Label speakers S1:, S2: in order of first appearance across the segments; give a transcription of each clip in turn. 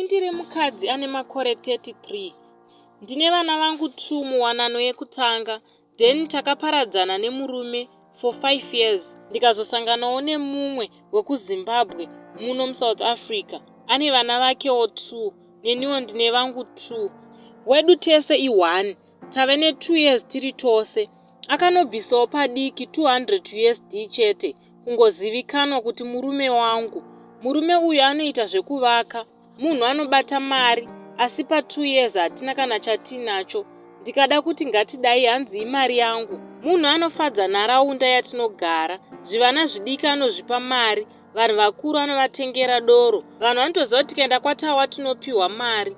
S1: Ndiri mukadzi ane makore 33. Ndine vana vangu 2 muwanano yekutanga, then takaparadzana nemurume for 5 years. Ndikazosanganawo nemumwe wekuZimbabwe muno muSouth Africa. Ane vana vakewo 2, neniwo ndine vangu 2. Wedu tese i1. Tave ne2 years tiri tose. Akanobvisawo padiki 200 USD chete, kungozivikanwa kuti murume wangu. Murume uyu anoita zvekuvaka. Munhu anobata mari, asi pa2 years hatina kana chatinacho. Ndikada kuti ngatidai hanzi imari yangu. Munhu anofadza nharaunda yatinogara. Zvivana zvidiki anozvipa mari, vanhu vakuru anovatengera doro. Vanhu vanotoziva kuti tikaenda kwatawa tinopiwa mari.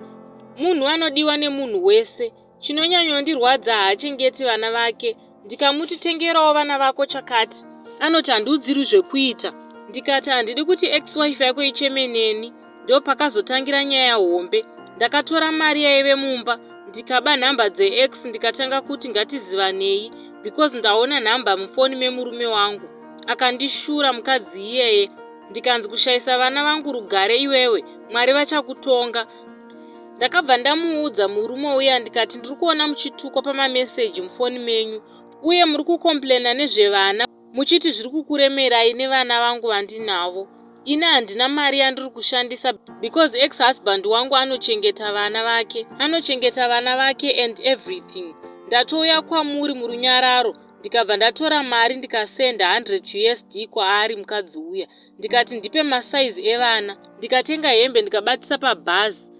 S1: Munhu anodiwa nemunhu wese. Chinonyanyondirwadza haachengeti vana vake. Ndikamuti tengerawo vana vako chakati, anoti handiudziri zvekuita. Ndikati handidi kuti ex-wife yako icheme neni. Ndo pakazotangira nyaya hombe. Ndakatora mari yaive mumba, ndikaba nhamba dzex, ndikatanga kuti ngatizivanei because ndaona nhamba mufoni memurume wangu. Akandishura mukadzi iyeye. Ndikanzi kushayisa vana vangu rugare iwewe, Mwari vachakutonga. Ndakabva ndamuudza murume uya ndikati ndiri kuona muchitukwa pamameseji mufoni menyu, uye muri kukomplena nezvevana, muchiti zviri kukuremerai nevana vangu vandinavo. Ine handina mari yandiri kushandisa because ex-husband wangu anochengeta vana vake and everything. Ndatouya kwamuri murunyararo, ndikabva ndatora mari ndikasenda 100 USD kwaari mukadzi uya. Ndikati ndipe masaizi evana, ndikatenga hembe ndikabatisa pabhazi.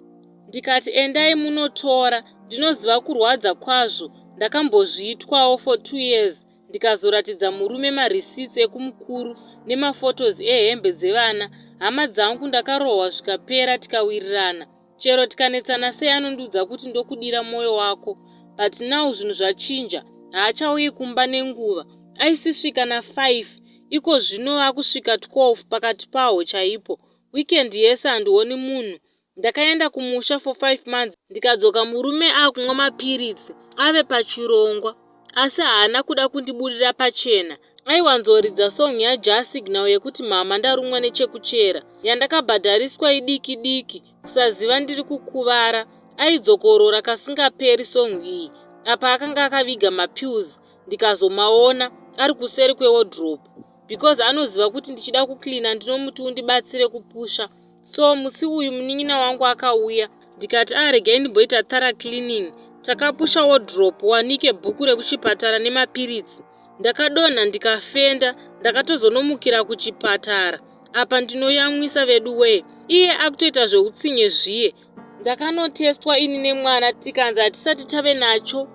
S1: Ndikati endai munotora, ndinoziva kurwadza kwazvo. Ndakambozviitwawo for 2 years. Ndikazoratidza murume marisits ekumukuru nemafotos ehembe dzevana. Hama dzangu ndakarohwa zvikapera tikawirirana. Chero tikanetsana sei anondiudza kuti ndokudira moyo wako. But now zvinhu zvachinja, haachauyi kumba nenguva. Aisisvika na5, iko zvino vakusvika 12 pakati paho chaipo. Weekend yese handioni munhu. Ndakaenda kumusha for 5 months. Ndikadzoka murume akumwa mapiritsi, ave pachirongwa. Asi haana kuda kundiburira pachena. Aiwanzoridza song yaJust Signal yekuti mama ndarumwa nechekuchera, yandakabhadhariswa idiki diki, kusaziva ndiri kukuvara. Aidzokorora kasingaperi song iyi. Apa akanga akaviga mapills. Ndikazomaona ari kuseri kwewardrobe because anoziva kuti ndichida kuklina ndinomuti undibatsire kupusha. So musi uyu munin'ina wangu akauya. Ndikati regai ndimboita thorough cleaning. Takapusha wardrobe, wanike bhuku rekuchipatara nemapiritsi. Ndakadonha ndikafenda. Ndakatozonomukira kuchipatara. Apa ndinoyamwisa vedu we. Iye akutoita zveutsinye zviye. Ndakanotestwa ini nemwana, tikanzi hatisati tave nacho,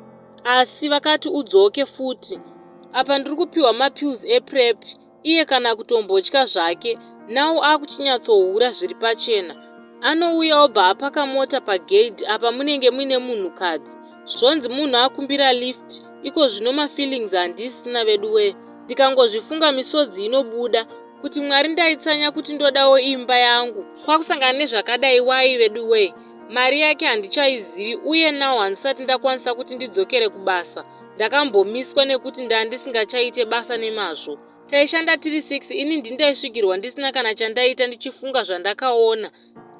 S1: asi vakati udzoke futi. Apa ndiri kupiwa mapills eprep. Iye kana kutombotya zvake, nawo akuchinyatsohura zviri pachena. Anouya obva apaka mota pagate apa munenge muine munhukadzi. Zvonzi munhu akumbira lift, iko zvino mafeelings handisina vedu we. Ndikangozvifunga misodzi inobuda kuti Mwari ndaitsanya kuti ndodawo imba yangu. Kwakusangana nezvakadai wai vedu we. Mari yake handichaizivi, uye nawo handisati ndakwanisa kuti ndidzokere kubasa. Ndakambomiswa nekuti ndandisingachaite basa nemazvo. Taishanda tiri 6, ini ndindaisvigirwa ndisina kana chandaita ndichifunga zvandakaona.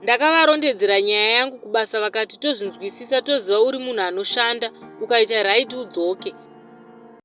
S1: Ndakavarondedzera nyaya yangu kubasa vakati tozvinzwisisa, toziva uri munhu anoshanda, ukaita right udzoke.